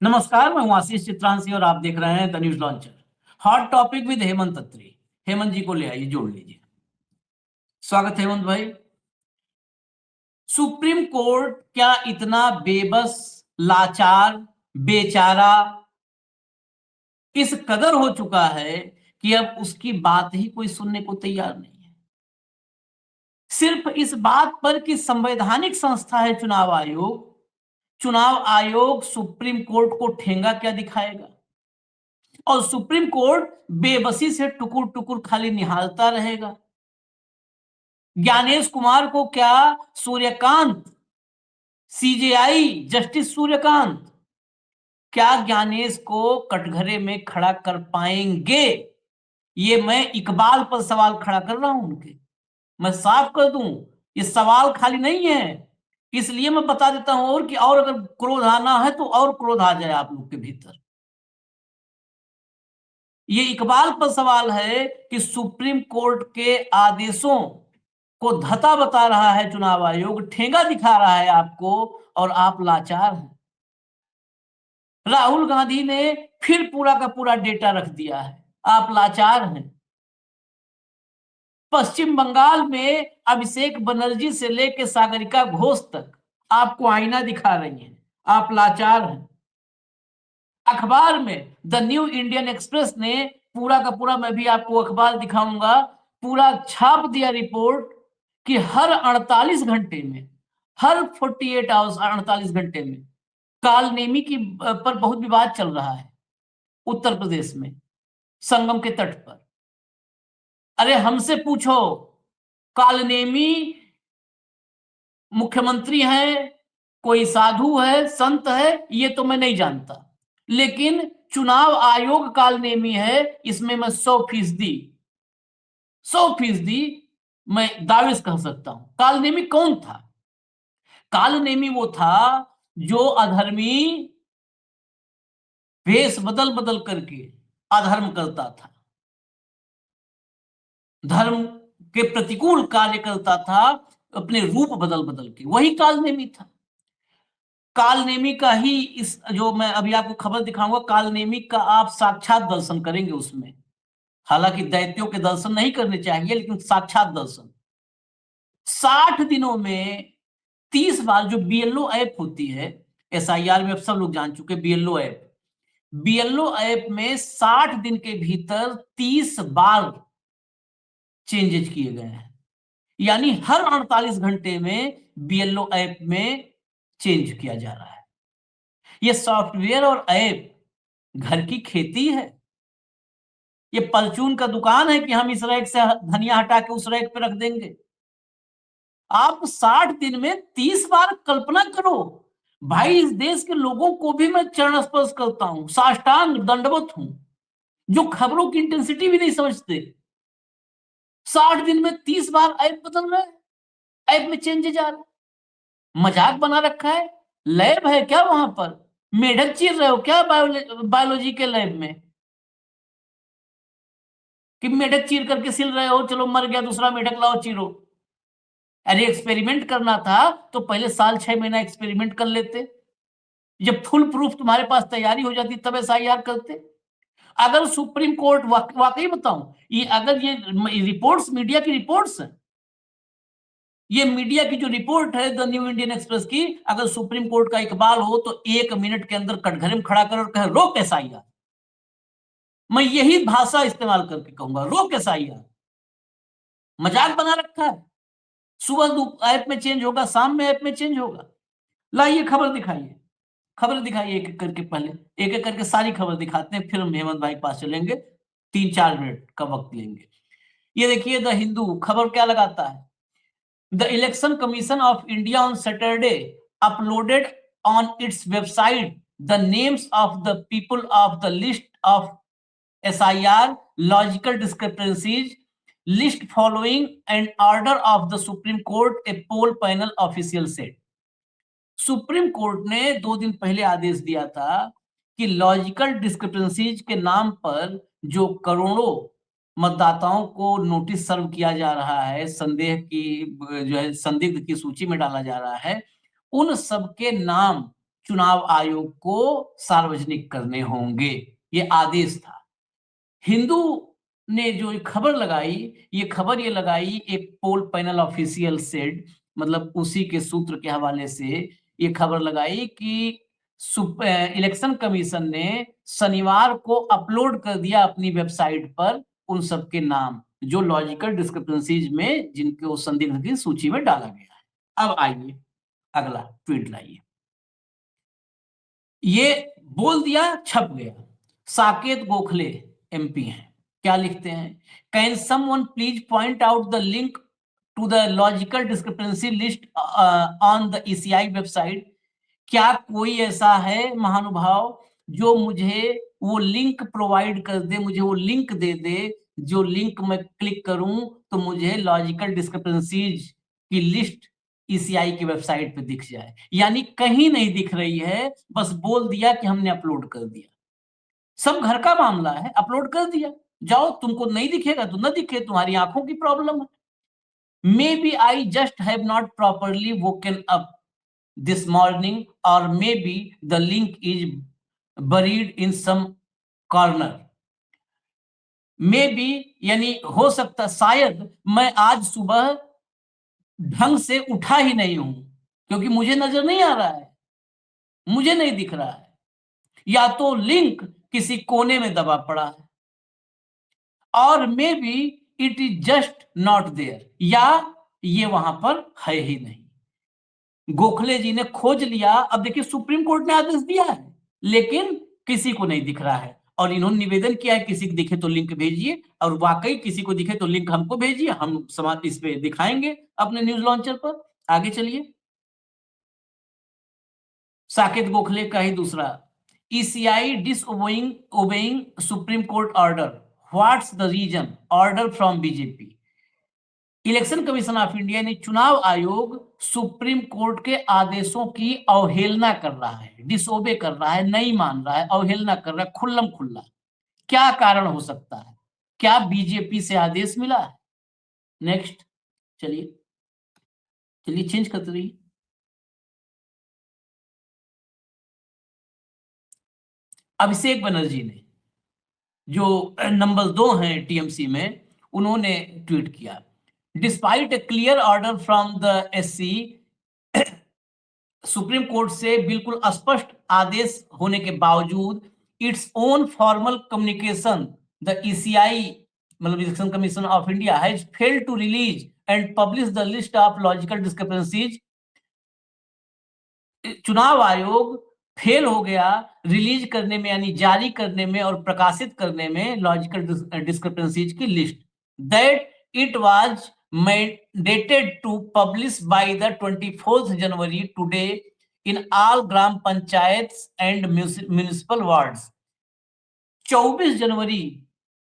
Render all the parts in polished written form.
नमस्कार, मैं हूं आशीष चित्रांशी और आप देख रहे हैं the news launcher. Hot topic with Hemant Atri. Hemant ji को ले आइए, जोड़ लीजिए। स्वागत है हेमंत भाई। सुप्रीम कोर्ट क्या इतना बेबस, लाचार, बेचारा इस कदर हो चुका है कि अब उसकी बात ही कोई सुनने को तैयार नहीं है। सिर्फ इस बात पर कि संवैधानिक संस्था है चुनाव आयोग सुप्रीम कोर्ट को ठेंगा क्या दिखाएगा, और सुप्रीम कोर्ट बेबसी से टुकुर टुकुर खाली निहालता रहेगा। ज्ञानेश कुमार को क्या सूर्यकांत, सीजेआई जस्टिस सूर्यकांत, क्या ज्ञानेश को कटघरे में खड़ा कर पाएंगे? ये मैं इकबाल पर सवाल खड़ा कर रहा हूं उनके। मैं साफ कर दूं, ये सवाल खाली नहीं है, इसलिए मैं बता देता हूं और अगर क्रोध आना है तो और क्रोध आ जाए आप लोग के भीतर। ये इकबाल पर सवाल है कि सुप्रीम कोर्ट के आदेशों को धता बता रहा है चुनाव आयोग, ठेंगा दिखा रहा है आपको, और आप लाचार हैं। राहुल गांधी ने फिर पूरा का पूरा डेटा रख दिया है, आप लाचार हैं। पश्चिम बंगाल में अभिषेक बनर्जी से लेकर सागरिका घोष तक आपको आईना दिखा रही हैं, आप लाचार हैं। अखबार में द न्यू इंडियन एक्सप्रेस ने पूरा का पूरा, मैं भी आपको अखबार दिखाऊंगा, पूरा छाप दिया रिपोर्ट कि हर 48 घंटे में, हर 48 आवर्स, 48 घंटे में कालनेमी की पर बहुत विवाद चल रहा है उत्तर प्रदेश में, संगम के तट पर। अरे हमसे पूछो, कालनेमी मुख्यमंत्री है, कोई साधु है, संत है, ये तो मैं नहीं जानता, लेकिन चुनाव आयोग कालनेमी है, इसमें मैं 100% मैं दावे से कह सकता हूं। कालनेमी कौन था? कालनेमी वो था जो अधर्मी वेश बदल बदल करके अधर्म करता था, धर्म के प्रतिकूल कार्य करता था, अपने रूप बदल बदल के, वही कालनेमी था। कालनेमी का ही इस जो मैं अभी आपको खबर दिखाऊंगा, कालनेमी का आप साक्षात दर्शन करेंगे उसमें। हालांकि दैत्यों के दर्शन नहीं करने चाहिए, लेकिन साक्षात दर्शन। 60 दिनों में 30 बार, जो बीएलओ ऐप होती है, एसआईआर में अब सब लोग जान चुके, बीएलओ ऐप में 60 दिन के भीतर 30 बार चेंजेस किए गए हैं, यानी हर 48 घंटे में बीएलओ ऐप में चेंज किया जा रहा है। ये सॉफ्टवेयर और ऐप घर की खेती है, ये परचून का दुकान है कि हम इस रैक से धनिया हटा के उस रैक पे रख देंगे। आप 60 दिन में 30 बार कल्पना करो भाई। इस देश के लोगों को भी मैं चरण स्पर्श करता हूं, साष्टांग दंडवत हूं, जो खबरों की इंटेंसिटी भी नहीं समझते। 60 दिन में 30 बार ऐप बदल रहा है, ऐप में चेंजेस आ रहा है। मजाक बना रखा है? लैब है क्या वहां पर? मेढक चीर रहे हो क्या बायोलॉजी के लैब में, कि मेढक चीर करके सिल रहे हो, चलो मर गया दूसरा मेढक लाओ चीरो? अरे एक्सपेरिमेंट करना था तो पहले साल 6 महीना एक्सपेरिमेंट कर लेते, जब फुल प्रूफ तुम्हारे पास तैयारी हो जाती तब एसआईआर करते। अगर सुप्रीम कोर्ट वाकई बताऊं, ये अगर ये रिपोर्ट्स मीडिया की रिपोर्ट्स हैं, ये मीडिया की जो रिपोर्ट है द न्यू इंडियन एक्सप्रेस की, अगर सुप्रीम कोर्ट का इकबाल हो तो 1 मिनट के अंदर कटघरे में खड़ा कर और कहे रोक एसआईआर। मैं यही भाषा इस्तेमाल करके कहूंगा, रोक एसआईआर। मजाक बना रखा है, सुबह ऐप में चेंज होगा, शाम में ऐप में चेंज होगा। लाइए खबर दिखाइए, खबर दिखाइए एक एक करके, पहले एक एक करके सारी खबर दिखाते हैं, फिर हम हेमंत भाई के पास चलेंगे, 3-4 मिनट का वक्त लेंगे। ये देखिए द हिंदू खबर क्या लगाता है, the election commission of India on Saturday uploaded on its website the names of the people of the list of SIR logical discrepancies list following and order of the supreme court a poll panel official set. Supreme court ने 2 दिन पहले आदेश दिया था कि logical discrepancies के नाम पर जो करोड़ों मतदाताओं को नोटिस सर्व किया जा रहा है, संदेह की जो है संदिग्ध की सूची में डाला जा रहा है, उन सबके नाम चुनाव आयोग को सार्वजनिक करने होंगे, ये आदेश था। हिंदू ने जो खबर लगाई, ये खबर ये लगाई एक पोल पैनल ऑफिशियल सेड, मतलब उसी के सूत्र के हवाले से ये खबर लगाई कि इलेक्शन कमीशन ने शनिवार को अपलोड कर दिया अपनी वेबसाइट पर उन सबके नाम जो लॉजिकल डिस्क्रिपेंसीज में जिनको संदिग्ध की सूची में डाला गया है। अब आइए अगला ट्वीट लाइए। ये बोल दिया, छप गया। साकेत गोखले एमपी हैं, क्या लिखते हैं? Can someone please point out the link to the logical discrepancy list on the ECI website? क्या कोई ऐसा है महानुभाव जो मुझे वो लिंक प्रोवाइड कर दे, मुझे वो लिंक दे दे, जो लिंक मैं क्लिक करूं तो मुझे लॉजिकल डिस्क्रिपेंसीज की लिस्ट ईसीआई की वेबसाइट पे दिख जाए। यानी कहीं नहीं दिख रही है, बस बोल दिया कि हमने अपलोड कर दिया। सब घर का मामला है, अपलोड कर दिया, जाओ, तुमको नहीं दिखेगा तो ना दिखे, तुम्हारी आंखों की प्रॉब्लम है। Maybe I just have not properly woken up this morning, or maybe the link is buried in some corner. Maybe यानी हो सकता, शायद मैं आज सुबह ढंग से उठा ही नहीं हूं, क्योंकि मुझे नजर नहीं आ रहा है, मुझे नहीं दिख रहा है, या तो लिंक किसी कोने में दबा पड़ा है, और maybe it is just not there, या ये वहां पर है ही नहीं। गोखले जी ने खोज लिया। अब देखिए सुप्रीम कोर्ट ने आदेश दिया है, लेकिन किसी को नहीं दिख रहा है, और इन्होंने निवेदन किया है किसी को दिखे तो लिंक भेजिए, और वाकई किसी को दिखे तो लिंक हमको भेजिए, हम समाज इस पे दिखाएंगे अपने न्यूज लॉन्चर पर। आगे चलिए, साकेत गोखले का ही दूसरा, ECI disobeying obeying supreme court order, what's the reason, order from BJP. Election commission of India ने चुनाव आयोग सुप्रीम कोर्ट के आदेशों की अवहेलना कर रहा है, डिसओबे कर रहा है, नहीं मान रहा है, अवहेलना कर रहा है खुल्लम खुल्ला। क्या कारण हो सकता है? क्या बीजेपी से आदेश मिला है? नेक्स्ट चलिए, चलिए चेंज करते रहिए। अभिषेक बनर्जी ने, जो नंबर 2 हैं टीएमसी में, उन्होंने ट्वीट किया, despite a clear order from the SC, supreme court से बिल्कुल स्पष्ट आदेश होने के बावजूद, its own formal communication the ECI, मतलब election commission of India, has failed to release and publish the list of logical discrepancies. चुनाव आयोग फेल हो गया रिलीज करने में, यानी जारी करने में और प्रकाशित करने में लॉजिकल डिस्क्रिपेंसीज की list, that it was mandated to publish by the 24th January today in all gram panchayats and municipal wards. 24 जनवरी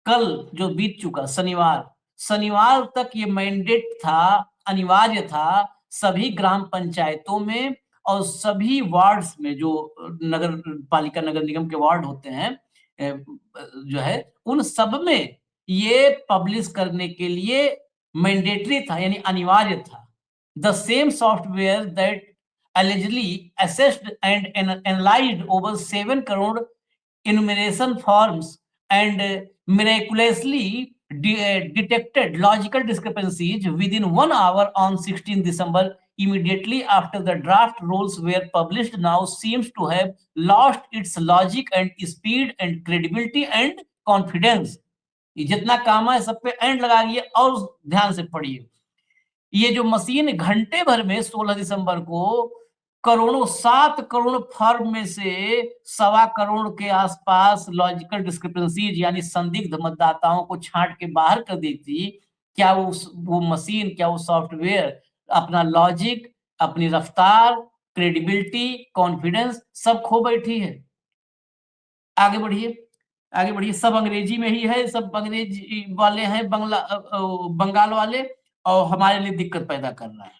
कल जो बीत चुका, शनिवार तक ये मैंडेट था, अनिवार्य था सभी ग्राम पंचायतों में और सभी वार्ड्स में, जो नगर पालिका नगर निगम के वार्ड होते हैं जो है, उन सब में ये पब्लिश करने के लिए मैंडेटरी था, यानी अनिवार्य था। The same software that allegedly assessed and analyzed over 7 crore enumeration forms and miraculously detected logical discrepancies within 1 hour on 16 December, immediately after the draft rules were published, now seems to have lost its logic and speed and credibility and confidence. ये जितना काम है सब पे and लगाइए और ध्यान से पढ़िए। ये जो मशीन घंटे भर में 16 दिसंबर को करोड़ों, 7 करोड़ फॉर्म में से 1.25 करोड़ के आसपास लॉजिकल डिस्क्रिपेंसीज यानी संदिग्ध मतदाताओं को छांट के बाहर कर देती, क्या वो मशीन, क्या वो सॉफ्टवेयर अपना लॉजिक, अपनी रफ्तार, क्रेडिबिलिटी, कॉन्फिडेंस सब खो बैठी है? आगे बढ़िए, आगे बढ़िए। सब अंग्रेजी में ही है, सब अंग्रेजी वाले हैं, बंगाल वाले, और हमारे लिए दिक्कत पैदा कर रहा है।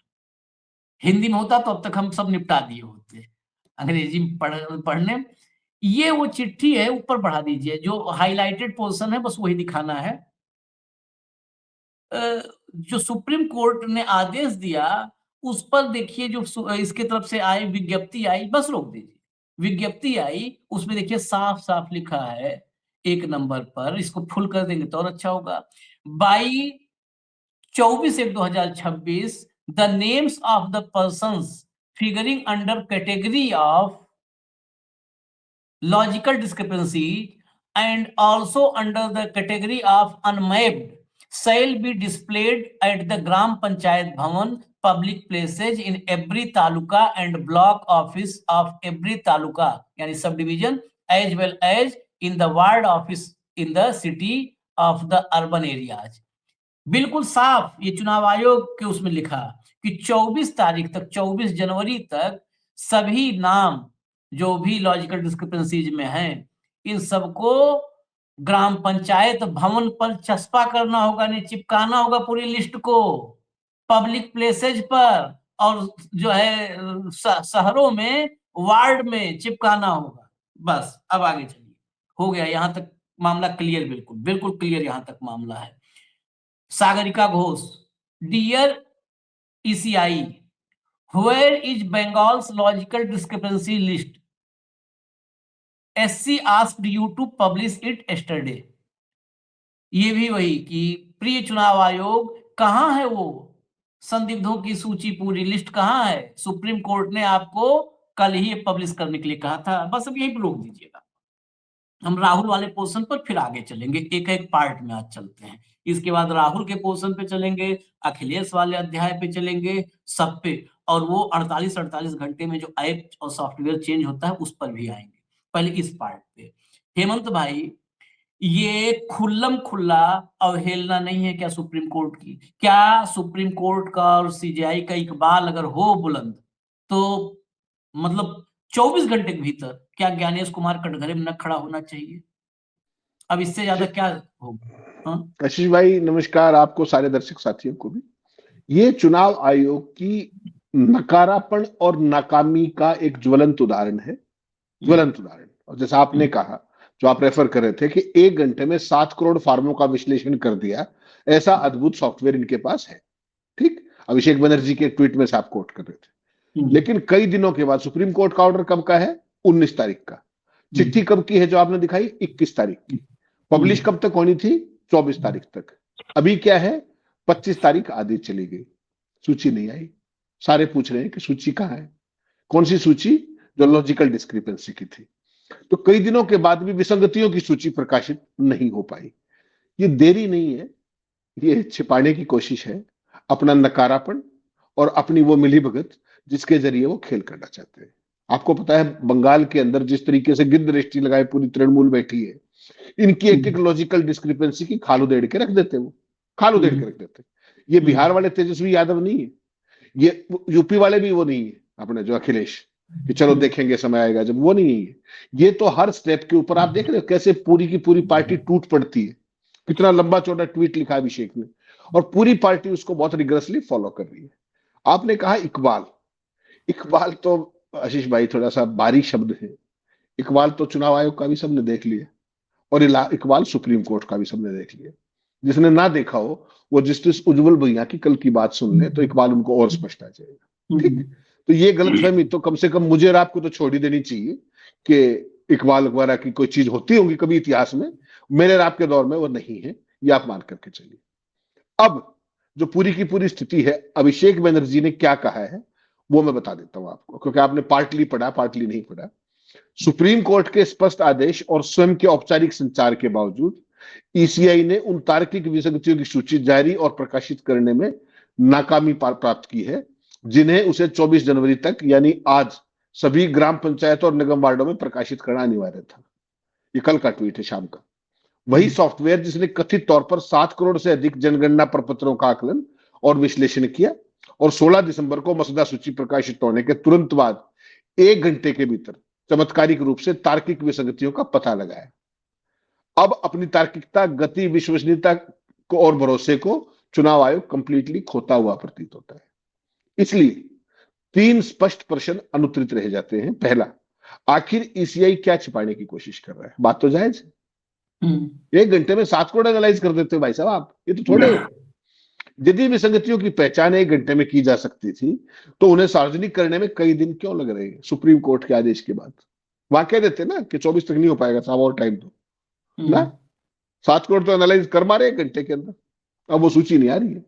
हिंदी में होता तो अब तक हम सब निपटा दिए होते, अंग्रेजी में पढ़ने। ये वो चिट्ठी है, ऊपर बढ़ा दीजिए, जो हाईलाइटेड पोर्शन है बस वही दिखाना है। जो सुप्रीम कोर्ट ने आदेश दिया उस पर देखिए, जो इसके तरफ से आई विज्ञप्ति आई, बस रोक दीजिए। विज्ञप्ति आई, उसमें देखिए साफ साफ लिखा है 1 नंबर पर, इसको फुल कर देंगे तो और अच्छा होगा। By 24/1/2026 the names of the persons figuring under category of logical discrepancy and also under the category of unmapped shall be displayed at the Gram Panchayat Bhavan public places in every taluka and block office of every taluka yani subdivision as well as in the ward office in the city of the urban areas। बिल्कुल साफ ये चुनाव आयोग के उसमें लिखा कि 24 तारीख तक 24 जनवरी तक सभी नाम जो भी लॉजिकल डिस्क्रिपेंसीज में हैं इन सबको ग्राम पंचायत भवन पर चस्पा करना होगा, नहीं चिपकाना होगा पूरी लिस्ट को पब्लिक प्लेसेज पर और जो है शहरों में वार्ड में चिपकाना होगा। बस अब आगे चलिए, हो गया यहां तक मामला क्लियर, बिल्कुल बिल्कुल क्लियर यहां तक मामला है। Sagarika Ghosh, dear ECI, where is Bengal's logical discrepancy list? SC asked you to publish it yesterday। ये भी वही कि प्रिय चुनाव आयोग कहाँ है वो संदिग्धों की सूची, पूरी लिस्ट कहाँ है? सुप्रीम कोर्ट ने आपको कल ही पब्लिश करने के लिए कहा था। बस अब यही रोक दीजिएगा, हम राहुल वाले पोर्शन पर फिर आगे चलेंगे, एक एक पार्ट में आज चलते हैं। इसके बाद राहुल के पोर्शन पे चलेंगे, अखिलेश वाले अध्याय पे चलेंगे, सब पे, और वो 48 घंटे में जो ऐप और सॉफ्टवेयर चेंज होता है उस पर भी आएंगे। पहले इस पार्ट पे, हेमंत भाई ये खुल्लम खुल्ला अवहेलना नहीं है क्या सुप्रीम कोर्ट की? क्या सुप्रीम कोर्ट का और CJI का इकबाल अगर हो बुलंद तो मतलब 24 घंटे के भीतर क्या ज्ञानेश कुमार कटघरे में न खड़ा होना चाहिए? अब इससे ज्यादा क्या होगा? आशीष भाई नमस्कार, आपको सारे दर्शक साथियों को भी। ये चुनाव आयोग की नकारापन और नाकामी का एक ज्वलंत उदाहरण है, ज्वलंत उदाहरण। और जैसा आपने कहा, जो आप रेफर कर रहे थे कि 1 घंटे में 7 करोड़ फार्मों का विश्लेषण कर दिया, ऐसा अद्भुत सॉफ्टवेयर इनके पास है। ठीक, अभिषेक बनर्जी के ट्वीट में से आप कोट कर रहे थे। लेकिन कई दिनों के बाद सुप्रीम कोर्ट का ऑर्डर कब का है? 19 तारीख का। चिट्ठी कब की है जो आपने दिखाई? 21 तारीख की। पब्लिश कब तक होनी थी? 24 तारीख तक। अभी क्या है? 25 तारीख आधी चली गई, सूची नहीं आई। सारे पूछ रहे हैं कि सूची कहाँ है? कौन सी सूची? जो लॉजिकल डिस्क्रिपेंसी की थी। तो कई दिनों के बाद भी विसंगतियों की सूची प्रकाशित नहीं हो पाई। ये देरी नहीं है, ये छिपाने की कोशिश है, अपना नकारापन और अपनी वो मिलीभगत जिसके जरिए वो खेल करना चाहते हैं। आपको पता है बंगाल के अंदर जिस तरीके से गिद्ध रजिस्ट्री लगाए पूरी तृणमूल बैठी है, इनकी एक एक लॉजिकल डिस्क्रिपेंसी की खाल उधेड़ के रख देते, वो खाल उधेड़ के रख देते। ये बिहार वाले तेजस्वी यादव नहीं है, ये यूपी वाले भी वो नहीं है अपने जो अखिलेश कि चलो देखेंगे समय आएगा जब, वो नहीं है। ये तो हर स्टेप के ऊपर आप देख रहे हो कैसे पूरी की पूरी पार्टी टूट पड़ती है। कितना लंबा चौड़ा ट्वीट लिखा अभिषेक ने, और पूरी पार्टी उसको बहुत रिग्रेसली फॉलो कर रही है। आपने कहा इकबाल, इकबाल तो आशीष भाई थोड़ा सा बारीक शब्द है। इकबाल तो चुनाव आयोग का भी सबने देख लिया, और इकबाल सुप्रीम कोर्ट का भी सबने देख लिया। जिसने ना देखा हो वो जस्टिस उज्जवल भैया की कल की बात सुन ले तो इकबाल उनको और स्पष्ट आ जाएगा। ठीक, तो ये गलतफहमी तो कम से कम मुझे और आपको तो छोड़ ही देनी चाहिए कि इकबाल वगैरह की कोई चीज होती होगी कभी इतिहास में, मेरे और आपके दौर में वो नहीं है, ये आप मान करके चलिए। अब जो पूरी की पूरी स्थिति है, अभिषेक बनर्जी ने क्या कहा है वो मैं बता देता हूं आपको, क्योंकि आपने पार्टली पढ़ा पार्टली नहीं पढ़ा। सुप्रीम कोर्ट के स्पष्ट आदेश और स्वयं के औपचारिक संचार के बावजूद ECI ने उन तार्किक विसंगतियों की सूची जारी और प्रकाशित करने में नाकामी प्राप्त की है, जिन्हें उसे 24 जनवरी तक यानी आज सभी ग्राम पंचायत और निगम वार्डों में प्रकाशित करना अनिवार्य था। ये कल का ट्वीट है शाम का। वही सॉफ्टवेयर जिसने कथित तौर पर 7 करोड़ से अधिक जनगणना प्रपत्रों का आकलन और विश्लेषण किया और 16 दिसंबर को मसौदा सूची प्रकाशित होने के तुरंत बाद 1 घंटे के भीतर चमत्कारिक रूप से तार्किक विसंगतियों का पता लगाया। अब अपनी तार्किकता, गति, विश्वसनीयता को और भरोसे को चुनाव आयोग कंप्लीटली खोता हुआ प्रतीत होता है। इसलिए 3 स्पष्ट प्रश्न अनुत्तरित रह जाते हैं। पहला, आखिर ECI क्या छिपाने की कोशिश कर रहा है? बात तो जायज है। 1 घंटे में 7 करोड़ एनालाइज कर देते हो भाई साहब आप, ये तो थोड़े। यदि विसंगतियों की पहचान 1 घंटे में की जा सकती थी तो उन्हें सार्वजनिक करने में कई दिन क्यों लग रहे हैं सुप्रीम कोर्ट के आदेश के बाद? वहां कह देते ना कि 24 तक नहीं हो पाएगा साहब, और टाइम दो ना। हम्म, 7 करोड़ तो एनालाइज कर मारे 1 घंटे के अंदर, अब वो सूची नहीं आ रही है।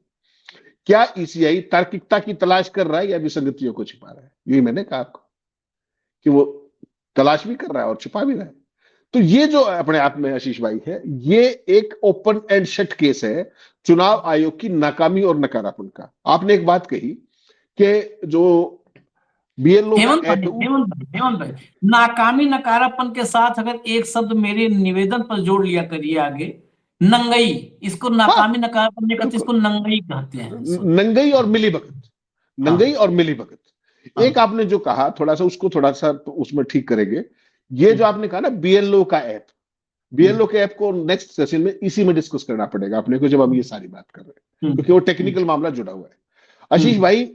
क्या ईसीआई तार्किकता की तलाश कर रहा है या विसंगतियों को छिपा रहा है? यही मैंने कहा आपको कि वो तलाश भी कर रहा है और छिपा भी रहा है। तो ये जो अपने आप में आशीष भाई है, ये एक ओपन एंड शट केस है चुनाव आयोग की नाकामी और नकारापन का। आपने एक बात कही कि जो बीएलओ का हेमंत ऐप भाई, हेमंत भाई, नाकामी नकारापन के साथ अगर एक शब्द मेरे निवेदन पर जोड़ लिया करिए आगे, नंगई। इसको हाँ नाकामी नकारापन नहीं कहते, बिल्कुल, इसको नंगई कहते हैं। सॉरी। नंगई और मिली भगत, नंगई हाँ, और मिली भगत। एक हाँ। आपने जो कहा थोड़ा सा उसको थोड़ा सा तो उसमें ठीक करेंगे। ये जो हम्म, आपने कहा ना बीएलओ का ऐप, बीएलओ हम्म, के ऐप को नेक्स्ट सेशन में इसी में डिस्कस करना पड़ेगा अपने को, जब हम ये सारी बात कर रहे हैं, हम्म, क्योंकि वो हम्म, टेक्निकल मामला जुड़ा हुआ है। आशीष हम्म, भाई,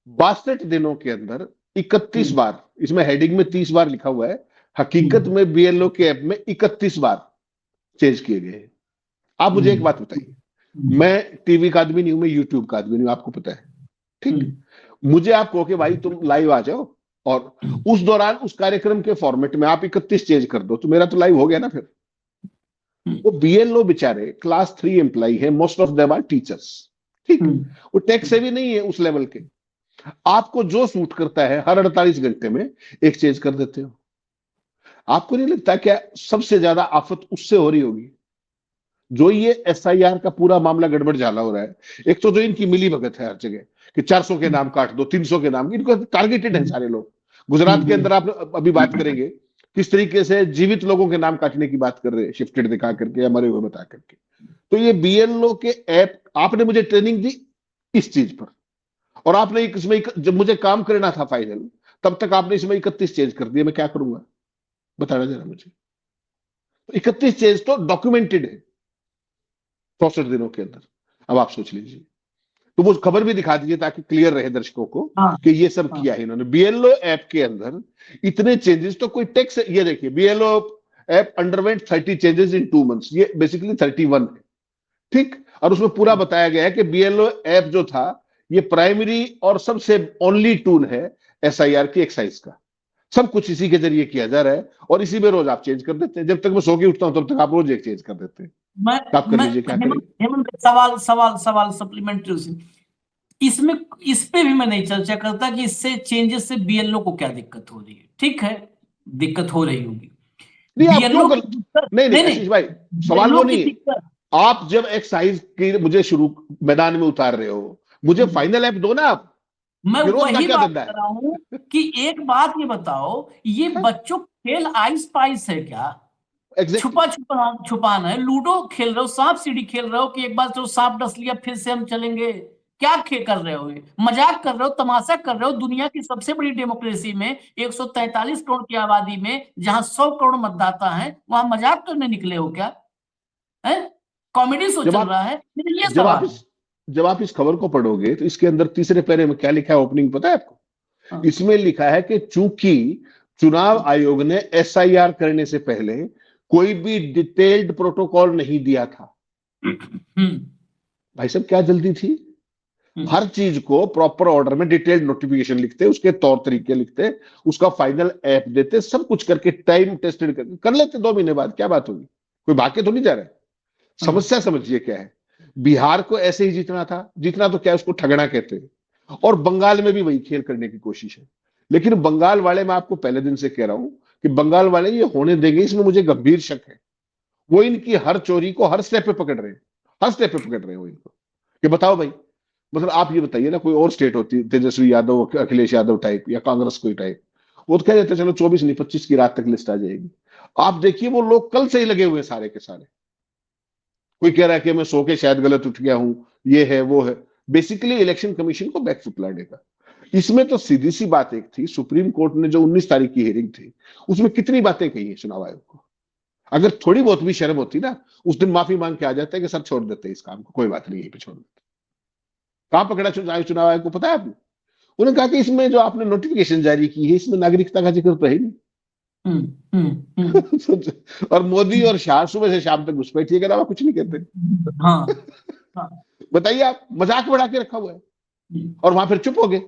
62 दिनों के अंदर 31 हम्म, बार, इसमें हेडिंग में 30 बार लिखा हुआ है, हकीकत हम्म, में बीएलओ के ऐप में 31 बार चेंज किए गए हैं। आप मुझे एक बात बताइए, हम्म, मैं टीवी का आदमी नहीं हूं, मैं यूट्यूब का आदमी नहीं हूं, आपको पता है, ठीक। हम्म, मुझे आप कहो कि भाई तुम लाइव आ जाओ और उस दौरान उस कार्यक्रम के फॉर्मेट में आप 31 चेंज कर दो, तो मेरा तो लाइव हो गया ना फिर। हम्म, वो बीएलओ बेचारे क्लास 3 एम्प्लॉई है, most of them are teachers, ठीक। हम्म, वो टेक से भी नहीं है उस लेवल के। आपको जो सूट करता है हर 48 घंटे में एक चेंज कर देते हो। आपको नहीं लगता क्या सबसे ज्यादा आफत उससे हो रही होगी जो ये एसआईआर का पूरा मामला गड़बड़ झाला हो रहा है? एक तो जो इनकी मिली भगत है हर जगह कि 400 के नाम काट दो, 300 के नाम, इनको टारगेटेड है सारे लोग। गुजरात के अंदर आप अभी बात करेंगे किस तरीके से जीवित लोगों के नाम काटने की बात कर रहे हैं, शिफ्टेड दिखा करके या मरे हुए बता करके। तो ये बीएलओ के ऐप, आपने मुझे ट्रेनिंग दी इस चीज पर, और आपने इसमें जब मुझे काम करना था फाइनल, तब तक आपने इसमें 31 चेंज कर दिया, मैं क्या करूंगा बताना जरा मुझे। 31 चेंज तो डॉक्यूमेंटेड है 64 दिनों के अंदर। अब आप सोच लीजिए, तो वो खबर भी दिखा दीजिए ताकि क्लियर रहे दर्शकों को हाँ, कि ये सब हाँ, किया है इन्होंने बीएलओ ऐप के अंदर। इतने चेंजेस तो कोई टेक्स, ये देखिए BLO app underwent 30 changes in 2 months, ये बेसिकली 31 है, ठीक। और उसमें पूरा बताया गया है कि बीएलओ ऐप जो था ये प्राइमरी और सबसे ओनली टूल है एसआईआर की एक्साइज का। सब कुछ इसी के जरिए किया जा रहा है और इसी में रोज आप चेंज कर देते हैं। जब तक मैं सो के उठता हूं तब तक आप रोज एक चेंज कर देते हैं। मैं तो आप कर मैं लीजिए क्या हेमंत करेंगे। हेमंत सवाल सवाल सवाल सप्लीमेंट्री इसमें, इस पे भी मैं नहीं चर्चा करता कि इससे चेंजेस से बीएलओ को क्या दिक्कत हो रही है। ठीक है, दिक्कत हो रही होगी। नहीं आप क्यों बीएलओ कर, की दिक्कत, नहीं नहीं नहीं नहीं, आशीष भाई, सवाल बीएलओ वो की नहीं है। दिक्कत। आप जब एक्साइज की मुझे शुरू मैदान में उतार रहे हो, मुझे फाइनल ऐप दो ना आप। मैं ये रोज का वही क्या बात धंधा कर है? रहा हूं कि एक बात ये बताओ, ये बच्चों का खेल आइस पाइस है क्या? एग्जैक्टली छुपा छुपा छुपाना है, लूडो खेल रहे हो, सांप सीढ़ी खेल रहे हो कि एक बार जो सांप डस लिया फिर से हम चलेंगे? क्या खेल कर रहे हो? ये मजाक कर रहे हो, तमाशा कर रहे हो? दुनिया की सबसे बड़ी डेमोक्रेसी में 143 करोड़ की आबादी में जहां 100 करोड़ मतदाता हैं, वहां मजाक करने निकले हो क्या? है, कॉमेडी शो जब चल आप रहा है? मेरा ये जब आप सवाल है। इस जब आप इस खबर को पढ़ोगे तो इसके अंदर तीसरे पैरे में क्या लिखा है, ओपनिंग पता है आपको? हाँ, इसमें लिखा है कि चूंकि चुनाव आयोग ने एसआईआर करने से पहले कोई भी डिटेल्ड प्रोटोकॉल नहीं दिया था। हम्म, भाई साहब क्या जल्दी थी? हम्म, हर चीज को प्रॉपर ऑर्डर में डिटेल्ड नोटिफिकेशन लिखते, उसके तौर तरीके लिखते, उसका फाइनल ऐप देते, सब कुछ करके टाइम टेस्टेड करके कर लेते 2 महीने बाद, क्या बात होगी? कोई भाग के तो नहीं जा रहा है। हाँ, समस्या समझिए क्या है। बिहार को ऐसे ही जीतना था, जीतना तो क्या उसको ठगना कहते हैं, और बंगाल में भी वही खेल करने की कोशिश है। लेकिन बंगाल वाले, मैं आपको पहले दिन से कह रहा हूं कि बंगाल वाले ये होने देंगे, इसमें मुझे गंभीर शक है। वो इनकी हर चोरी को हर स्टेप पे पकड़ रहे हैं, हर स्टेप पे पकड़ रहे हैं वो इनको, कि बताओ भाई। मतलब आप ये बताइए ना, कोई और स्टेट होती तेजस्वी यादव अखिलेश यादव टाइप या कांग्रेस कोई टाइप, वो तो कह देते चलो 24 नहीं 25 की रात तक लिस्ट आ जाएगी। आप देखिए वो लोग कल से ही लगे हुए हैं सारे के सारे। कोई कह रहा है कि मैं सो के शायद गलत उठ गया हूं, ये है वो है, बेसिकली इलेक्शन कमीशन को बैकफुट लाने का। इसमें तो सीधी सी बात एक थी, सुप्रीम कोर्ट ने जो 19 तारीख की हियरिंग थी उसमें कितनी बातें कही है चुनाव आयोग को। अगर थोड़ी बहुत भी शर्म होती ना, उस दिन माफी मांग के आ जाते हैं कि सर छोड़ देते हैं इस काम को, कोई बात नहीं, यहीं पे छोड़ देते। कहां पकड़ा चुनाव आयोग को पता है आपने? उन्होंने कहा कि इसमें जो आपने नोटिफिकेशन जारी की है इसमें नागरिकता का जिक्र तो है ही हम्म, नहीं। और मोदी और शाह सुबह से शाम तक घुसपैठिए के अलावा कुछ नहीं कहते। हाँ, हाँ, बताइए, आप मजाक बढ़ा के रखा हुआ है हम्म, और वहां फिर चुप हो गए।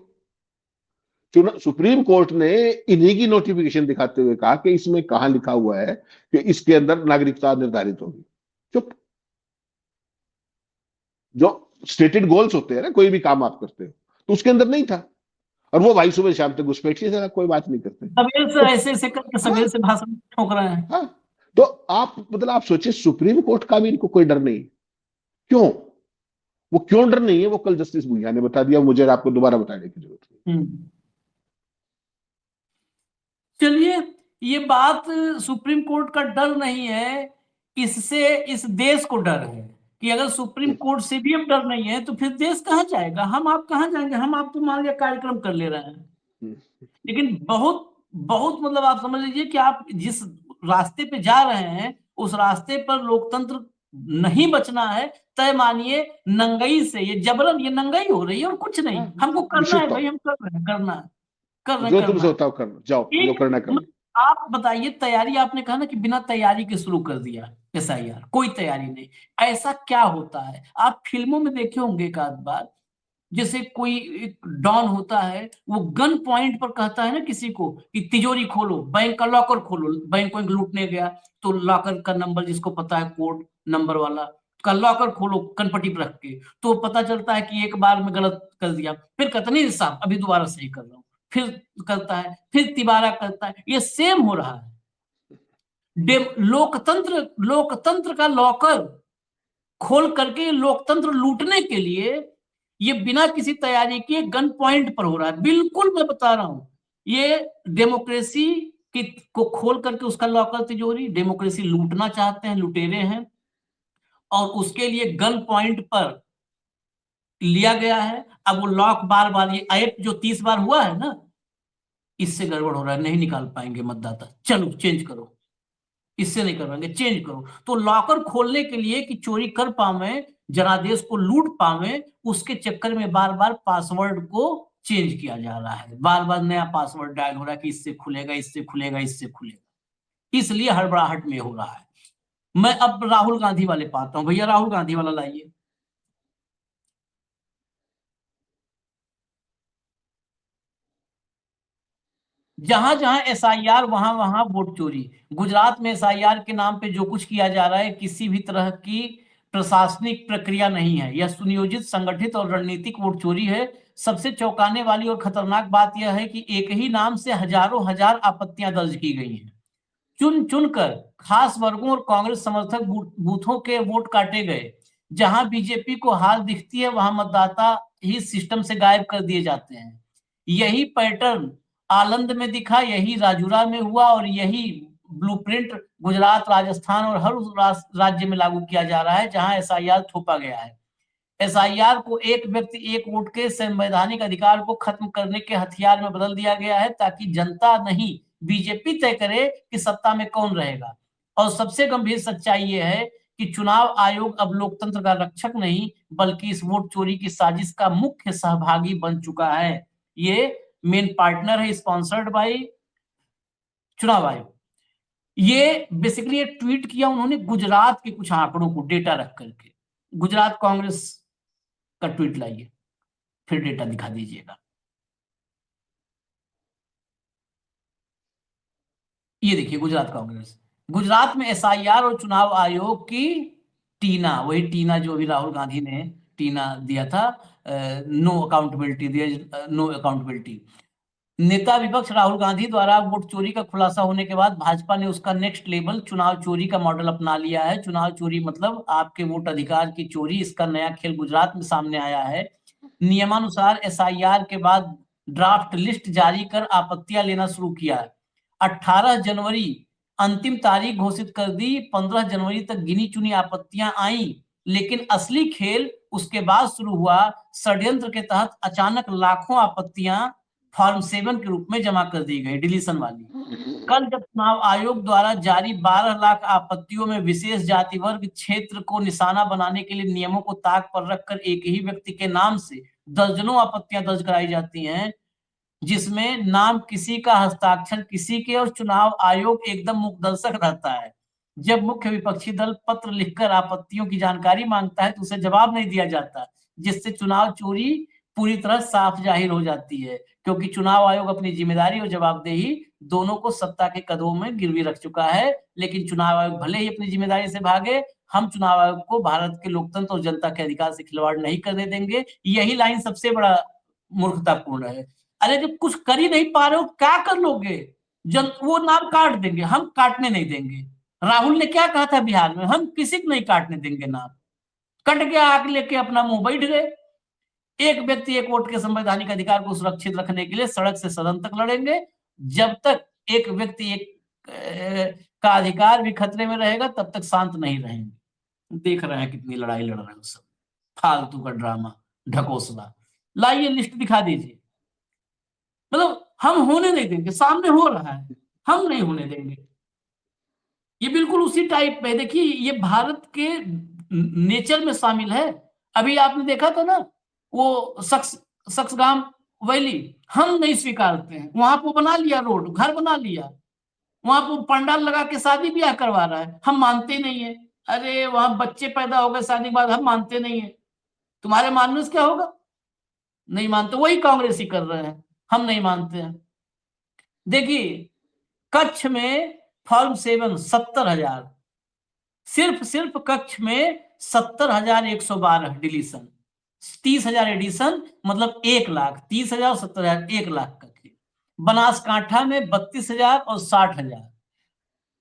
सुप्रीम कोर्ट ने इन्हीं की नोटिफिकेशन दिखाते हुए कहा कि इसमें कहां लिखा हुआ है कि इसके अंदर नागरिकता निर्धारित होगी। चुप। जो स्टेटेड गोल्स होते हैं ना, कोई भी काम आप करते हो, तो उसके अंदर नहीं था, और वो भाई सुबह शाम तक घुसपैठिए से कोई बात नहीं करते। सवेरे से तो ऐसे ऐसे करके हाँ, सवेरे से भाषण ठोक रहे हैं। हाँ, तो आप मतलब आप सोचिए, सुप्रीम कोर्ट का भी इनको कोई डर नहीं। क्यों? वो क्यों डर नहीं है, वो कल जस्टिस भुइयां ने बता दिया, मुझे आपको दोबारा बताने की जरूरत नहीं। चलिए, ये बात सुप्रीम कोर्ट का डर नहीं है, इससे इस देश को डर है कि अगर सुप्रीम कोर्ट से भी अब डर नहीं है तो फिर देश कहाँ जाएगा, हम आप कहाँ जाएंगे। हम आप तो मान लिया कार्यक्रम कर ले रहे हैं, लेकिन बहुत बहुत मतलब आप समझ लीजिए कि आप जिस रास्ते पे जा रहे हैं उस रास्ते पर लोकतंत्र नहीं बचना है, तय मानिए नंगई से, ये जबरन ये नंगई हो रही है और कुछ नहीं। हमको करना है निश्चित भाई, तौर हम कर रहे हैं, करना है, कर पर रहे जो करना तुमसे है। होता हो करना, जाओ जो एक करना कर लो। आप बताइए, तैयारी आपने कहा ना कि बिना तैयारी के शुरू कर दिया एसआईआर, कोई तैयारी नहीं। ऐसा क्या होता है, आप फिल्मों में देखे होंगे एक आध बार, जैसे कोई एक डॉन होता है, वो गन पॉइंट पर कहता है ना किसी को कि तिजोरी खोलो, बैंक का लॉकर खोलो, बैंक को लूटने गया तो लॉकर का नंबर जिसको पता है, कोड नंबर वाला का लॉकर खोलो कनपट्टी पर रख के, तो पता चलता है कि एक बार में गलत कर दिया, फिर कहता नहीं साहब अभी दोबारा सही कर रहा हूं, फिर करता है, फिर तिबारा करता है। ये सेम हो रहा है। लोकतंत्र लोकतंत्र का लॉकर खोल करके लोकतंत्र लूटने के लिए ये बिना किसी तैयारी के गन पॉइंट पर हो रहा है। बिल्कुल मैं बता रहा हूं, ये डेमोक्रेसी की को खोल करके उसका लॉकर तिजोरी, डेमोक्रेसी लूटना चाहते हैं, लुटेरे हैं, और उसके लिए गन पॉइंट पर लिया गया है। अब वो लॉक बार बार, ये ऐप जो 30 बार हुआ है ना, इससे गड़बड़ हो रहा है, नहीं निकाल पाएंगे मतदाता, चलो चेंज करो, इससे नहीं कर पाएंगे, चेंज करो। तो लॉकर खोलने के लिए कि चोरी कर पावे, जनादेश को लूट पावे, उसके चक्कर में बार बार पासवर्ड को चेंज किया जा रहा है, बार बार नया पासवर्ड डायल हो रहा है कि इससे खुलेगा, इससे खुलेगा, इससे खुलेगा, इसलिए हड़बड़ाहट में हो रहा है। मैं अब राहुल गांधी वाले पाता हूं, भैया राहुल गांधी वाला लाइए। जहां जहां एसआईआर वहां वहां वोट चोरी। गुजरात में एसआईआर के नाम पे जो कुछ किया जा रहा है, किसी भी तरह की प्रशासनिक प्रक्रिया नहीं है, यह सुनियोजित, संगठित और रणनीतिक वोट चोरी है। सबसे चौंकाने वाली और खतरनाक बात यह है कि एक ही नाम से हजारों हजार आपत्तियां दर्ज की गई हैं। चुन चुनकर खास वर्गों और कांग्रेस समर्थक बूथों के वोट काटे गए। जहां बीजेपी को हार दिखती है वहां मतदाता ही सिस्टम से गायब कर दिए जाते हैं। यही पैटर्न आलंद में दिखा, यही राजूरा में हुआ, और यही ब्लूप्रिंट गुजरात, राजस्थान और हर उस राज्य में लागू किया जा रहा है जहां एसआईआर थोपा गया है। एसआईआर को एक व्यक्ति एक वोट के संवैधानिक अधिकार को खत्म करने के हथियार में बदल दिया गया है, ताकि जनता नहीं बीजेपी तय करे कि सत्ता में कौन रहेगा। और सबसे गंभीर सच्चाई यह है कि चुनाव आयोग अब लोकतंत्र का रक्षक नहीं, बल्कि इस वोट चोरी की साजिश का मुख्य सहभागी बन चुका है। ये मेन पार्टनर है, स्पॉन्सर्ड बाय चुनाव आयोग। ये बेसिकली ये ट्वीट किया उन्होंने गुजरात के कुछ आंकड़ों को डेटा रख करके। गुजरात कांग्रेस का ट्वीट लाइए, फिर डेटा दिखा दीजिएगा। ये देखिए गुजरात कांग्रेस, गुजरात में एसआईआर और चुनाव आयोग की टीना, वही टीना जो अभी राहुल गांधी ने टीना दिया था, नो अकाउंटेबिलिटी दिया, नो अकाउंटेबिलिटी। नेता विपक्ष राहुल गांधी द्वारा वोट चोरी का खुलासा होने के बाद भाजपा ने उसका नेक्स्ट लेवल चुनाव चोरी का मॉडल अपना लिया है। चुनाव चोरी मतलब आपके वोट अधिकार की चोरी, इसका नया खेल गुजरात में सामने आया है। नियमानुसार एसआईआर के बाद ड्राफ्ट लिस्ट जारी कर आपत्तियां लेना शुरू किया। 18 जनवरी अंतिम तारीख घोषित कर दी, 15 जनवरी तक गिनी चुनी आपत्तियां आई, लेकिन असली खेल उसके बाद शुरू हुआ। षड्यंत्र के तहत अचानक लाखों आपत्तियां फॉर्म 7 के रूप में जमा कर दी गई, डिलीशन वाली। कल जब चुनाव आयोग द्वारा जारी 12 लाख आपत्तियों में विशेष जाति वर्ग क्षेत्र को निशाना बनाने के लिए नियमों को ताक पर रखकर एक ही व्यक्ति के नाम से दर्जनों आपत्तियां दर्ज कराई जाती हैं, जिसमें नाम किसी का, हस्ताक्षर किसी के, और चुनाव आयोग एकदम मुकदर्शक रहता है। जब मुख्य विपक्षी दल पत्र लिखकर आपत्तियों की जानकारी मांगता है तो उसे जवाब नहीं दिया जाता, जिससे चुनाव चोरी पूरी तरह साफ जाहिर हो जाती है, क्योंकि चुनाव आयोग अपनी जिम्मेदारी और जवाबदेही दोनों को सत्ता के कदमों में गिरवी रख चुका है। लेकिन चुनाव आयोग भले ही अपनी जिम्मेदारी से भागे, हम चुनाव आयोग को भारत के लोकतंत्र और जनता के अधिकार से खिलवाड़ नहीं करने देंगे। यही लाइन सबसे बड़ा मूर्खतापूर्ण है। अरे जब कुछ कर ही नहीं पा रहे हो, क्या कर लोगे? वो नाम काट देंगे, हम काटने नहीं देंगे। राहुल ने क्या कहा था बिहार में, हम किसी को नहीं काटने देंगे नाम। कट गया, आग लेके अपना मुंह बैठ गए। एक व्यक्ति एक वोट के संवैधानिक अधिकार को सुरक्षित रखने के लिए सड़क से सदन तक लड़ेंगे। जब तक एक व्यक्ति एक का अधिकार भी खतरे में रहेगा, तब तक शांत नहीं रहेंगे। देख रहे हैं कितनी लड़ाई लड़ रहे हैं सब, फालतू का ड्रामा, ढकोसला। लाइए लिस्ट दिखा दीजिए। मतलब हम होने नहीं देंगे, सामने हो रहा है, हम नहीं होने देंगे। ये बिल्कुल उसी टाइप में, देखिए ये भारत के नेचर में शामिल है। अभी आपने देखा था ना, वो सक्सगाम वैली, हम नहीं स्वीकारते हैं। वहां पर बना लिया रोड, घर बना लिया, वहां पर पंडाल लगा के शादी ब्याह करवा रहा है, हम मानते नहीं है। अरे वहां बच्चे पैदा हो गए शादी के बाद, हम मानते नहीं है। तुम्हारे मानने से क्या होगा? नहीं मानते, वही कांग्रेस ही कर रहे हैं, हम नहीं मानते हैं। देखिए कच्छ में फॉर्म 7 70,000, सिर्फ कच्छ में 70,112 डिलीशन, 30,000 एडिशन, मतलब 1,00,000, 30,000 और 70,000, 1,00,000 का। बनासकांठा में 32,000 और 60,000,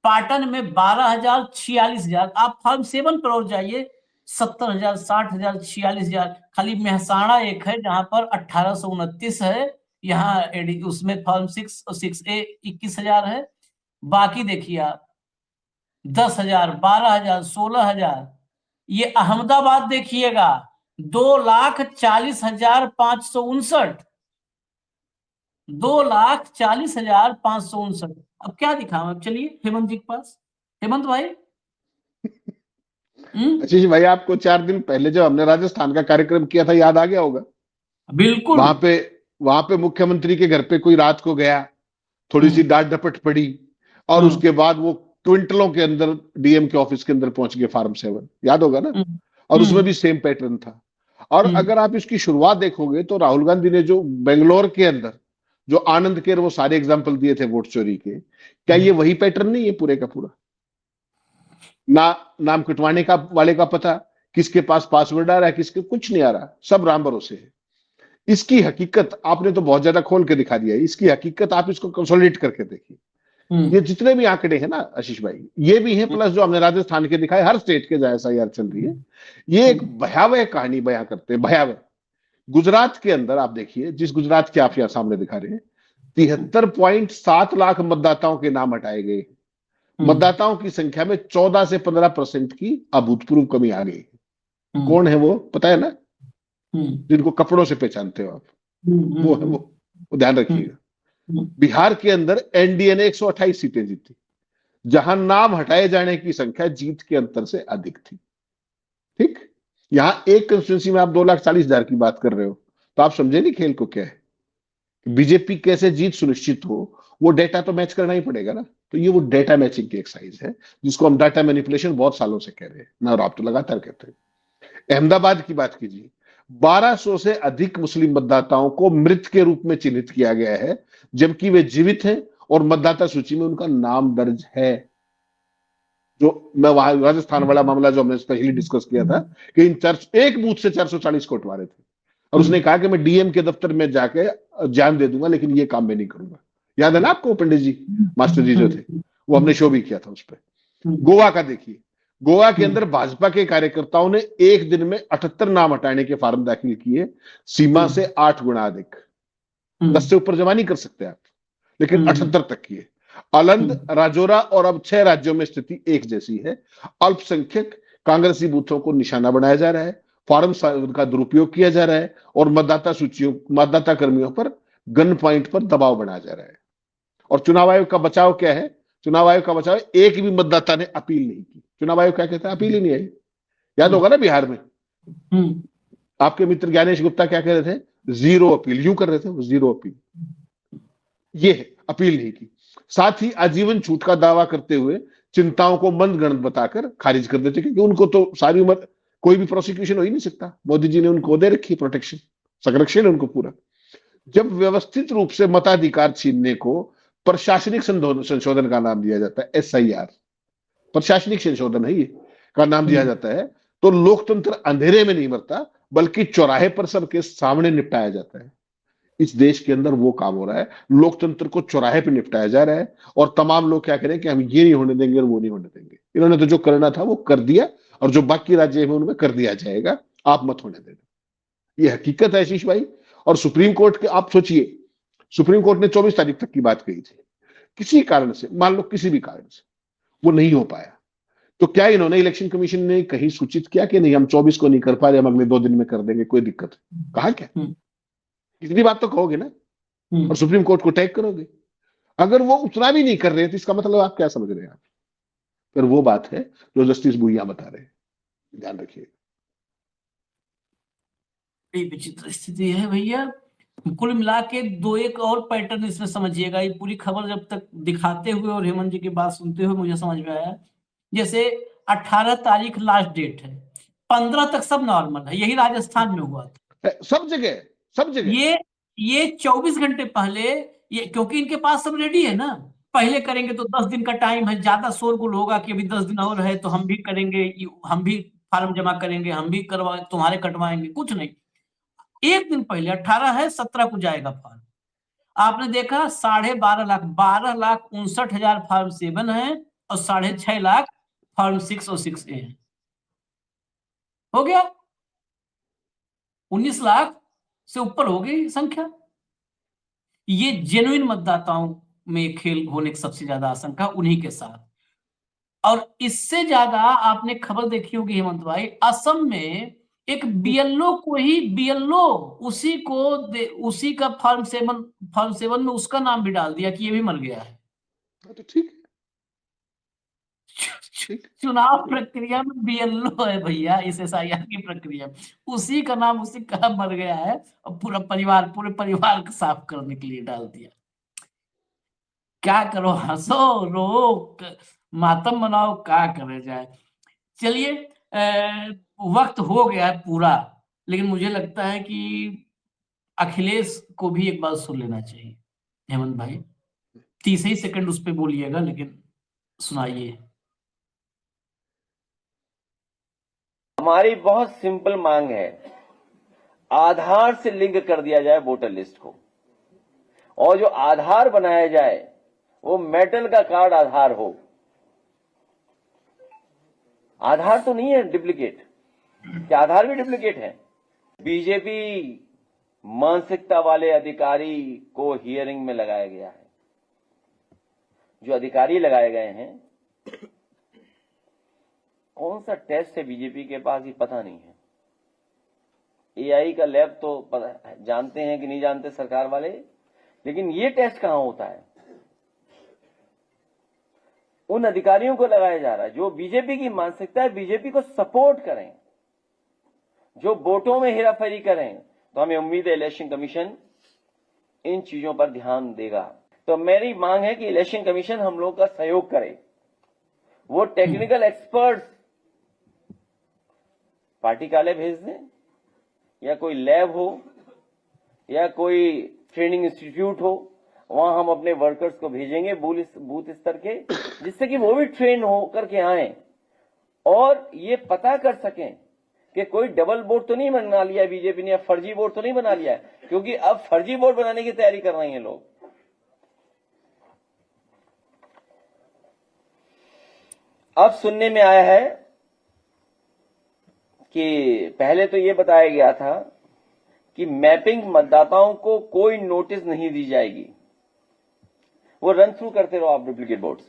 पाटन में 12,000, 46,000। आप फॉर्म 7 पर और जाइए, 70,000, 60,000, 46,000। खाली मेहसाणा एक है जहां पर 1829 है, यहाँ उसमें फॉर्म 6 और 6A 21,000 है। बाकी देखिए आप 10,000, 12,000, 16,000। ये अहमदाबाद देखिएगा 2,40,559, 2,40,559। अब क्या दिखाऊं? अब चलिए हेमंत जी के पास। हेमंत भाई, आशीष भाई, आपको 4 दिन पहले जब हमने राजस्थान का कार्यक्रम किया था, याद आ गया होगा। बिल्कुल। वहां पे मुख्यमंत्री के घर पे कोई रात को गया, थोड़ी सी डांट डपट पड़ी, और उसके बाद वो क्विंटलों के अंदर डीएम के ऑफिस के अंदर पहुंच गए फॉर्म 7, याद होगा ना। और उसमें भी सेम पैटर्न था। और अगर आप इसकी शुरुआत देखोगे तो राहुल गांधी ने जो बेंगलोर के अंदर जो आनंद केर वो सारे एग्जाम्पल दिए थे वोट चोरी के, क्या ये वही पैटर्न नहीं है पूरे का पूरा? ना नाम कटवाने का वाले का पता, किसके पास पासवर्ड आ रहा है, किसके कुछ नहीं आ रहा, सब राम भरोसे है। इसकी हकीकत आपने तो बहुत ज्यादा खोल के दिखा दिया है। इसकी हकीकत आप इसको कंसोलिडेट करके देखिए। ये जितने भी आंकड़े हैं ना आशीष भाई, ये भी हैं, प्लस जो हमने राजस्थान के दिखाए, हर स्टेट के जैसा यार चल रही है, ये एक भयावह कहानी बयां करते हैं, भयावह। गुजरात के अंदर आप देखिए, जिस गुजरात के आप यहां सामने दिखा रहे हैं, 73.7 लाख मतदाताओं के नाम हटाए गए। मतदाताओं की संख्या में 14 से 15% की अभूतपूर्व कमी आ गई। कौन है वो, पता है ना? जिनको कपड़ों से पहचानते हो आप, वो है वो ध्यान रखिएगा। बिहार के अंदर एनडीए ने 128 सीटें जीती, जहां नाम हटाए जाने की संख्या जीत के अंतर से अधिक थी। ठीक, यहां एक कंस्टिट्यूंसी में आप 2,40,000 की बात कर रहे हो, तो आप समझे नहीं खेल को क्या है। बीजेपी कैसे जीत सुनिश्चित हो, वो डेटा तो मैच करना ही पड़ेगा ना। तो ये वो डेटा मैचिंग की एक्सरसाइज है, जिसको हम डाटा मैनिपुलेशन बहुत सालों से कह रहे हैं ना, और आप तो लगातार कहते हैं। अहमदाबाद की बात कीजिए, 1200 से अधिक मुस्लिम मतदाताओं को मृत के रूप में चिन्हित किया गया है, जबकि वे जीवित हैं और मतदाता सूची में उनका नाम दर्ज है। जो मैं वहां राजस्थान वाला मामला जो हमने स्पेशली डिस्कस किया था, कि एक बूथ से 440 को हटवा रहे थे, और उसने कहा कि मैं डीएम के दफ्तर में जाके जान दे दूंगा, लेकिन ये काम मैं नहीं करूंगा। याद है ना आपको, पंडित जी, मास्टर जी जो थे, वो हमने शो भी किया था उस पर। गोवा का देखिए, गोवा के अंदर भाजपा के कार्यकर्ताओं ने एक दिन में 78 नाम हटाने के फॉर्म दाखिल किए, सीमा से 8 गुना अधिक। 10 से ऊपर जमा नहीं कर सकते आप, लेकिन 78 तक किए। अलंद, राजौरा और अब 6 राज्यों में स्थिति एक जैसी है। अल्पसंख्यक कांग्रेसी बूथों को निशाना बनाया जा रहा है, फॉर्म का दुरुपयोग किया जा रहा है, और मतदाता कर्मियों पर गन पॉइंट पर दबाव बनाया जा रहा है। और चुनाव आयोग का बचाव क्या है? चुनाव आयोग का बचाव, एक भी मतदाता ने अपील नहीं की। चुनाव आयोग क्या कहता है? अपील ही नहीं आई। याद होगा ना बिहार में आपके मित्र ज्ञानेश गुप्ता क्या कह रहे थे? 0 अपील, यूं कर रहे थे वो, 0 अपील। ये है, अपील नहीं की। साथ ही आजीवन छूट का दावा करते हुए चिंताओं को मंद गणित बताकर खारिज कर देते, क्योंकि उनको तो सारी उम्र कोई भी प्रोसिक्यूशन हो ही नहीं सकता। मोदी जी ने उनको दे रखी प्रोटेक्शन, संरक्षण है उनको पूरा। जब व्यवस्थित रूप से मताधिकार छीनने को प्रशासनिक संशोधन का नाम दिया जाता है, SIR प्रशासनिक संशोधन है ये का नाम दिया जाता है, तो लोकतंत्र अंधेरे में नहीं मरता बल्कि चौराहे पर सबके सामने निपटाया जाता है। इस देश के अंदर वो काम हो रहा है, लोकतंत्र को चौराहे पे निपटाया जा रहा है और तमाम लोग क्या करें कि हम ये नहीं होने देंगे और वो नहीं होने देंगे। इन्होंने तो जो करना था वो कर दिया और जो बाकी राज्य में उनमें कर दिया जाएगा, आप मत होने देना। ये हकीकत है आशीष भाई। और सुप्रीम कोर्ट के आप सोचिए, सुप्रीम कोर्ट ने 24 तारीख तक की बात कही थी, किसी कारण से, मान लो किसी भी कारण से वो नहीं हो पाया, तो क्या इन्होंने इलेक्शन कमीशन ने कहीं सूचित किया कि नहीं हम 24 को नहीं कर पा रहे, हम अगले 2 दिन में कर देंगे, कोई दिक्कत है? कहा क्या? इतनी बात तो कहोगे ना, और सुप्रीम कोर्ट को टैग करोगे। अगर वो उतना भी नहीं कर रहे तो इसका मतलब आप क्या समझ रहे हैं? आप फिर वो बात है जो जस्टिस भुइयां बता रहे हैं, ध्यान रखिए। बड़ी विचित्र स्थिति है भैया। कुल मिला के दो एक और पैटर्न इसमें समझिएगा। ये पूरी खबर जब तक दिखाते हुए और हेमंत जी की बात सुनते हुए मुझे समझ में आया, जैसे 18 तारीख लास्ट डेट है, 15 तक सब नॉर्मल है। यही राजस्थान में हुआ था, सब जगह, सब जगह। ये 24 घंटे पहले, ये क्योंकि इनके पास सब रेडी है ना, पहले करेंगे तो 10 दिन का टाइम है, ज्यादा शोरगुल होगा कि अभी 10 दिन और है तो हम भी करेंगे, हम भी फार्म जमा करेंगे, हम भी करवा तुम्हारे कटवाएंगे, कुछ नहीं। एक दिन पहले 18 है, 17 को जाएगा फॉर्म। आपने देखा 12.5 लाख, 12,59,000 फॉर्म 7 है और 6.5 लाख फॉर्म 6 और 6A है। हो गया 19 लाख से ऊपर हो गई संख्या। ये जेन्युइन मतदाताओं में खेल होने की सबसे ज्यादा आशंका उन्हीं के साथ। और इससे ज्यादा आपने खबर देखी होगी हेमंत भाई, असम में एक बीएलओ को ही, बीएलओ उसी का फॉर्म 7 में उसका नाम भी डाल दिया कि ये भी मर गया है। तो ठीक है। चुनाव प्रक्रिया में बीएलओ है भैया, इस SIR की प्रक्रिया में उसी का नाम उसी का मर गया है और पूरे परिवार को साफ करने के लिए डाल दिया। क्या करो, हंसो रो मातम मनाओ, क्या करे जाए। चलिए, वक्त हो गया है पूरा, लेकिन मुझे लगता है कि अखिलेश को भी एक बात सुन लेना चाहिए। हेमंत भाई 30 ही सेकंड उस पर बोलिएगा, लेकिन सुनाइए। हमारी बहुत सिंपल मांग है, आधार से लिंक कर दिया जाए वोटर लिस्ट को, और जो आधार बनाया जाए वो मेटल का कार्ड आधार हो। आधार तो नहीं है डुप्लीकेट, क्या आधार भी डुप्लीकेट है? बीजेपी मानसिकता वाले अधिकारी को हियरिंग में लगाया गया है। जो अधिकारी लगाए गए हैं, कौन सा टेस्ट है बीजेपी के पास, ये पता नहीं है। AI का लैब तो पता, जानते हैं कि नहीं जानते सरकार वाले, लेकिन ये टेस्ट कहां होता है? उन अधिकारियों को लगाया जा रहा है जो बीजेपी की मानसिकता है, बीजेपी को सपोर्ट करें, जो वोटों में हेराफेरी करें। तो हमें उम्मीद है इलेक्शन कमीशन इन चीजों पर ध्यान देगा। तो मेरी मांग है कि इलेक्शन कमीशन हम लोग का सहयोग करे, वो टेक्निकल एक्सपर्ट्स पार्टी कार्यालय भेज दें, या कोई लैब हो या कोई ट्रेनिंग इंस्टीट्यूट हो, वहां हम अपने वर्कर्स को भेजेंगे बूथ स्तर के, जिससे कि वो भी ट्रेन हो करके आए और ये पता कर सकें कि कोई डबल वोट तो नहीं बना लिया बीजेपी ने, या फर्जी वोट तो नहीं बना लिया है, क्योंकि अब फर्जी वोट बनाने की तैयारी कर रहे हैं लोग। अब सुनने में आया है कि पहले तो ये बताया गया था कि मैपिंग मतदाताओं को कोई नोटिस नहीं दी जाएगी, वो रन थ्रू करते रहो आप डुप्लीकेट वोट्स,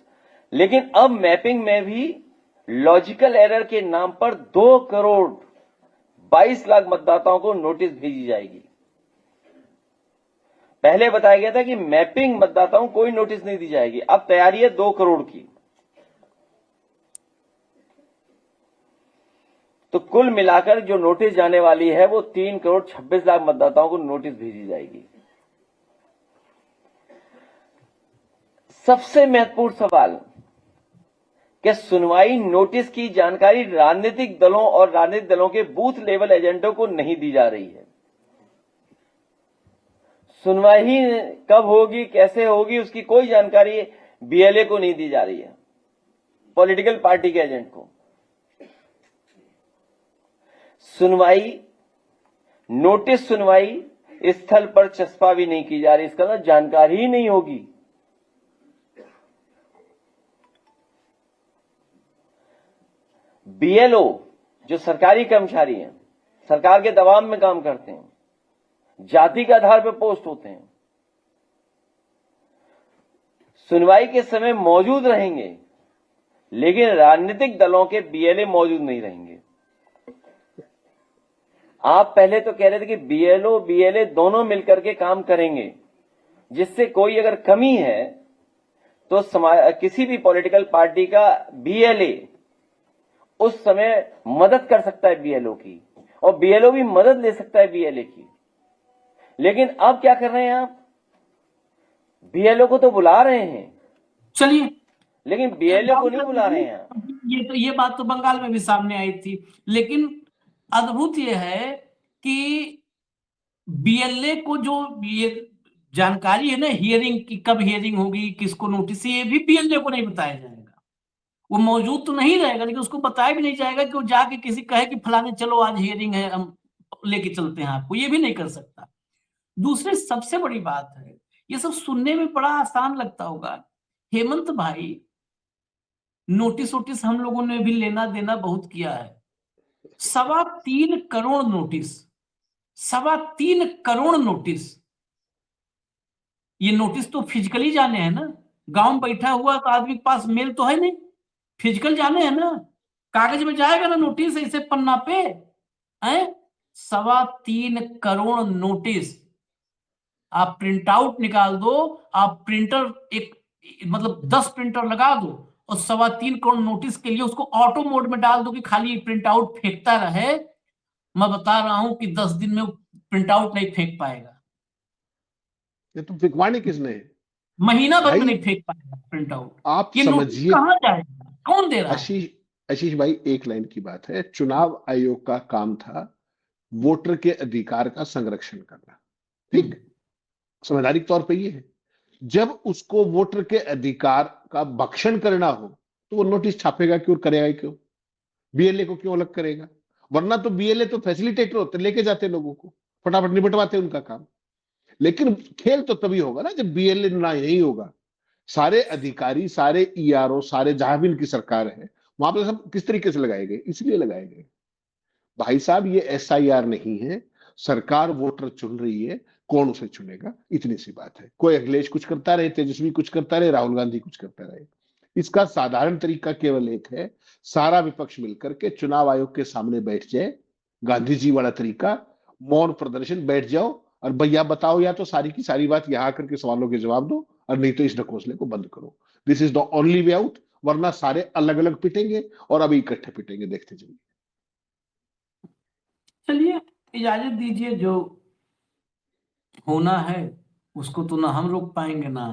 लेकिन अब मैपिंग में भी लॉजिकल एरर के नाम पर 2,22,00,000 मतदाताओं को नोटिस भेजी जाएगी। पहले बताया गया था कि मैपिंग मतदाताओं को कोई नोटिस नहीं दी जाएगी, अब तैयारी है 2 करोड़ की। तो कुल मिलाकर जो नोटिस जाने वाली है वो 3,26,00,000 मतदाताओं को नोटिस भेजी जाएगी। सबसे महत्वपूर्ण सवाल, क्या सुनवाई नोटिस की जानकारी राजनीतिक दलों और राजनीतिक दलों के बूथ लेवल एजेंटों को नहीं दी जा रही है? सुनवाई कब होगी, कैसे होगी, उसकी कोई जानकारी बीएलए को नहीं दी जा रही है, पॉलिटिकल पार्टी के एजेंट को। सुनवाई, नोटिस सुनवाई स्थल पर चस्पा भी नहीं की जा रही, इसका ना जानकारी ही नहीं होगी। बीएलओ जो सरकारी कर्मचारी हैं, सरकार के दबाव में काम करते हैं, जाति के आधार पर पोस्ट होते हैं, सुनवाई के समय मौजूद रहेंगे, लेकिन राजनीतिक दलों के बीएलए मौजूद नहीं रहेंगे। आप पहले तो कह रहे थे कि बीएलओ बीएलए दोनों मिलकर के काम करेंगे, जिससे कोई अगर कमी है तो किसी भी पॉलिटिकल पार्टी का बीएलए उस समय मदद कर सकता है बीएलओ की, और बीएलओ भी मदद ले सकता है बीएलए की। लेकिन अब क्या कर रहे हैं आप, बीएलओ को तो बुला रहे हैं, चलिए, लेकिन बीएलओ को नहीं बुला रहे हैं। ये बात तो बंगाल में भी सामने आई थी, लेकिन अद्भुत ये है कि बीएलए को जो ये जानकारी है ना हियरिंग की, कब हियरिंग होगी, किसको नोटिस, ये भी बीएलए को नहीं बताया जाएगा। वो मौजूद तो नहीं रहेगा, लेकिन उसको बताया भी नहीं जाएगा कि वो जाके किसी कहे कि फलाने चलो आज हियरिंग है, हम लेके चलते हैं आपको, ये भी नहीं कर सकता। दूसरी सबसे बड़ी बात है, ये सब सुनने में बड़ा आसान लगता होगा, हेमंत भाई, नोटिस वोटिस हम लोगों ने भी लेना देना बहुत किया है। 3.25 करोड़ नोटिस, 3.25 करोड़ नोटिस। ये नोटिस तो फिजिकली जाने हैं ना, गांव में बैठा हुआ तो आदमी के पास मेल तो है नहीं, फिजिकल जाने हैं ना, कागज में जाएगा ना नोटिस, ऐसे पन्ना पे है। 3.25 करोड़ नोटिस, आप प्रिंट आउट निकाल दो, आप प्रिंटर एक मतलब 10 प्रिंटर लगा दो और 3.25 करोड़ नोटिस के लिए उसको ऑटो मोड में डाल दो कि खाली प्रिंट आउट फेंकता रहे। मैं बता रहा हूं कि 10 दिन में प्रिंट आउट नहीं फेंक पाएगा। ये तो फिकवाने किसने है? महीना भर में भाई, नहीं फेंक पाएगा प्रिंट आउट। आप ये नोटिस समझिए, कहां जाएगा, कौन दे रहा है? आशीष भाई, एक लाइन की बात है, चुनाव आयोग का काम था वोटर के अधिकार का संरक्षण करना, ठीक, संवैधानिक तौर पे ये है। जब उसको वोटर के अधिकार का भक्षण करना हो तो वो नोटिस छापेगा क्यों, करेगा क्यों? बीएलए को क्यों अलग करेगा? वरना तो बीएलए तो फैसिलिटेटर होते, लेके जाते लोगों को, फटाफट निपटवाते उनका काम। लेकिन खेल तो तभी होगा ना जब बीएलए ना यही होगा। सारे अधिकारी, सारे ईआरओ, सारे जहां भी इनकी सरकार है, वहां पे सब किस तरीके से लगाए गए? इसलिए लगाए गए भाई साहब, ये एसआईआर नहीं है, सरकार वोटर चुन रही है, कौन उसे चुनेगा, इतनी सी बात है। कोई अखिलेश कुछ करता रहे, तेजस्वी कुछ करता रहे, राहुल गांधी कुछ करता रहे, इसका साधारण तरीका केवल एक है, सारा विपक्ष मिलकर के चुनाव आयोग के सामने बैठ जाए, गांधी जी वाला तरीका, मौन प्रदर्शन, बैठ जाओ और भैया बताओ, या तो सारी की सारी बात यहां आकर के सवालों के जवाब दो, और नहीं तो इस ढकोसले को बंद करो। This is the only way out, वरना सारे अलग अलग पिटेंगे और अभी इकट्ठे पिटेंगे, देखते जाइए। चलिए, इजाजत दीजिए, जो होना है उसको तो ना हम रोक पाएंगे ना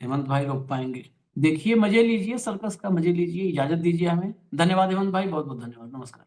हेमंत भाई रोक पाएंगे। देखिए, मजे लीजिए, सर्कस का मजे लीजिए, इजाजत दीजिए हमें। धन्यवाद हेमंत भाई, बहुत बहुत धन्यवाद, नमस्कार।